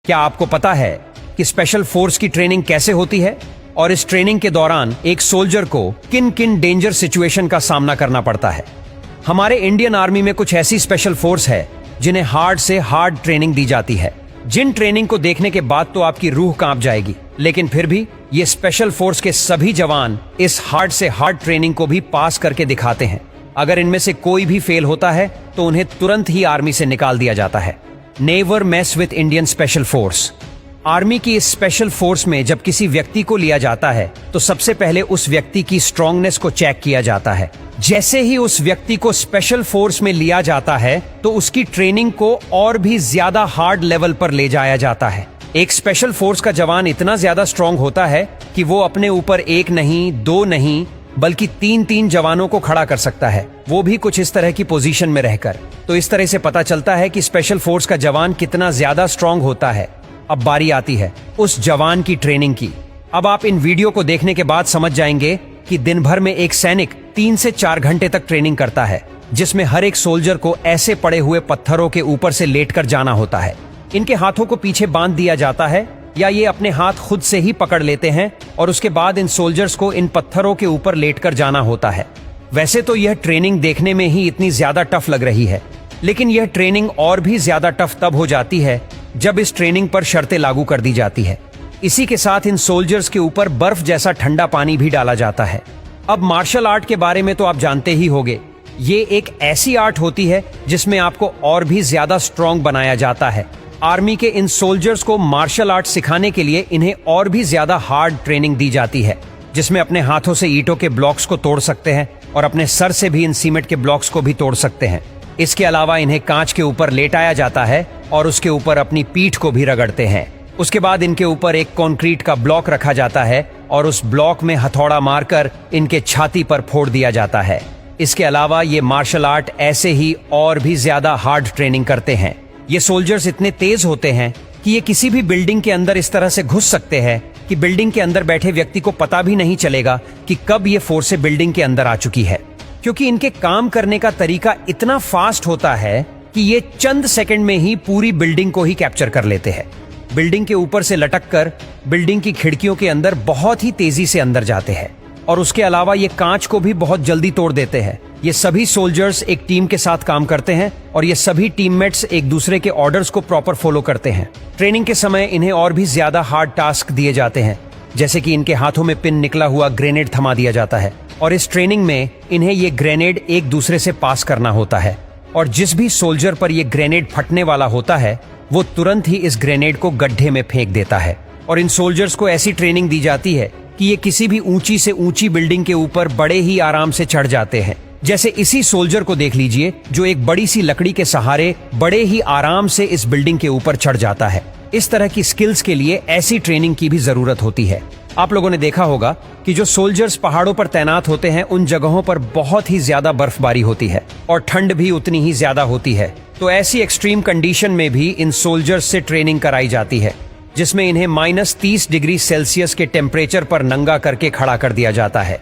क्या आपको पता है कि स्पेशल फोर्स की ट्रेनिंग कैसे होती है और इस ट्रेनिंग के दौरान एक सोल्जर को किन किन डेंजर सिचुएशन का सामना करना पड़ता है। हमारे इंडियन आर्मी में कुछ ऐसी स्पेशल फोर्स है जिन्हें हार्ड से हार्ड ट्रेनिंग दी जाती है, जिन ट्रेनिंग को देखने के बाद तो आपकी रूह कांप जाएगी। लेकिन फिर भी ये स्पेशल फोर्स के सभी जवान इस हार्ड से हार्ड ट्रेनिंग को भी पास करके दिखाते हैं। अगर इनमें से कोई भी फेल होता है तो उन्हें तुरंत ही आर्मी से निकाल दिया जाता है। Never mess with Indian special force. Army की इस स्पेशल फोर्स में जब किसी व्यक्ति को लिया जाता है तो सबसे पहले उस व्यक्ति की स्ट्रांगनेस को चेक किया जाता है। जैसे ही उस व्यक्ति को स्पेशल फोर्स में लिया जाता है तो उसकी ट्रेनिंग को और भी ज्यादा हार्ड लेवल पर ले जाया जाता है। एक स्पेशल फोर्स का जवान इतना ज्यादा स्ट्रांग होता है कि वो अपने ऊपर एक नहीं, दो नहीं, बल्कि तीन जवानों को खड़ा कर सकता है, वो भी कुछ इस तरह की पोजीशन में रहकर। तो इस तरह से पता चलता है कि स्पेशल फोर्स का जवान कितना ज्यादा स्ट्रांग होता है। अब बारी आती है उस जवान की ट्रेनिंग की। अब आप इन वीडियो को देखने के बाद समझ जाएंगे कि दिन भर में एक सैनिक 3 से 4 घंटे तक ट्रेनिंग करता है, जिसमें हर एक सोल्जर को ऐसे पड़े हुए पत्थरों के ऊपर से लेटकर जाना होता है। इनके हाथों को पीछे बांध दिया जाता है या ये अपने हाथ खुद से ही पकड़ लेते हैं और उसके बाद इन सोल्जर्स को इन पत्थरों के ऊपर लेटकर जाना होता है। वैसे तो यह ट्रेनिंग देखने में ही इतनी ज्यादा टफ लग रही है, लेकिन यह ट्रेनिंग और भी ज्यादा टफ तब हो जाती है जब इस ट्रेनिंग पर शर्तें लागू कर दी जाती है। इसी के साथ इन सोल्जर्स के ऊपर बर्फ जैसा ठंडा पानी भी डाला जाता है। अब मार्शल आर्ट के बारे में तो आप जानते ही होंगे। ये एक ऐसी आर्ट होती है जिसमें आपको और भी ज्यादा स्ट्रांग बनाया जाता है। आर्मी के इन सोल्जर्स को मार्शल आर्ट सिखाने के लिए इन्हें और भी ज्यादा हार्ड ट्रेनिंग दी जाती है, जिसमें अपने हाथों से ईंटों के ब्लॉक्स को तोड़ सकते हैं और अपने सर से भी इन सीमेंट के ब्लॉक्स को भी तोड़ सकते हैं। इसके अलावा इन्हें कांच के ऊपर लेटाया जाता है और उसके ऊपर अपनी पीठ को भी रगड़ते हैं। उसके बाद इनके ऊपर एक कंक्रीट का ब्लॉक रखा जाता है और उस ब्लॉक में हथौड़ा मारकर इनके छाती पर फोड़ दिया जाता है। इसके अलावा ये मार्शल आर्ट ऐसे ही और भी ज्यादा हार्ड ट्रेनिंग करते हैं। ये सोल्जर्स इतने तेज होते हैं कि ये किसी भी बिल्डिंग के अंदर इस तरह से घुस सकते हैं कि बिल्डिंग के अंदर बैठे व्यक्ति को पता भी नहीं चलेगा कि कब ये फोर्स बिल्डिंग के अंदर आ चुकी है, क्योंकि इनके काम करने का तरीका इतना फास्ट होता है कि ये चंद सेकंड में ही पूरी बिल्डिंग को ही कैप्चर कर लेते हैं। बिल्डिंग के ऊपर से लटक कर बिल्डिंग की खिड़कियों के अंदर बहुत ही तेजी से अंदर जाते हैं और उसके अलावा ये कांच को भी बहुत जल्दी तोड़ देते हैं। ये सभी सोल्जर्स एक टीम के साथ काम करते हैं और ये सभी टीममेट्स एक दूसरे के ऑर्डर्स को प्रॉपर फॉलो करते हैं। ट्रेनिंग के समय इन्हें और भी ज्यादा हार्ड टास्क दिए जाते हैं, जैसे कि इनके हाथों में पिन निकला हुआ ग्रेनेड थमा दिया जाता है और इस ट्रेनिंग में इन्हें ये ग्रेनेड एक दूसरे से पास करना होता है और जिस भी सोल्जर पर ये ग्रेनेड फटने वाला होता है वो तुरंत ही इस ग्रेनेड को गड्ढे में फेंक देता है। और इन सोल्जर्स को ऐसी ट्रेनिंग दी जाती है कि ये किसी भी ऊंची से ऊंची बिल्डिंग के ऊपर बड़े ही आराम से चढ़ जाते हैं। जैसे इसी सोल्जर को देख लीजिए जो एक बड़ी सी लकड़ी के सहारे बड़े ही आराम से इस बिल्डिंग के ऊपर चढ़ जाता है। इस तरह की स्किल्स के लिए ऐसी ट्रेनिंग की भी जरूरत होती है। आप लोगों ने देखा होगा कि जो सोल्जर्स पहाड़ों पर तैनात होते हैं उन जगहों पर बहुत ही ज्यादा बर्फबारी होती है और ठंड भी उतनी ही ज्यादा होती है। तो ऐसी एक्सट्रीम कंडीशन में भी इन सोल्जर्स से ट्रेनिंग कराई जाती है, जिसमें इन्हें -30 डिग्री सेल्सियस के टेम्परेचर पर नंगा करके खड़ा कर दिया जाता है।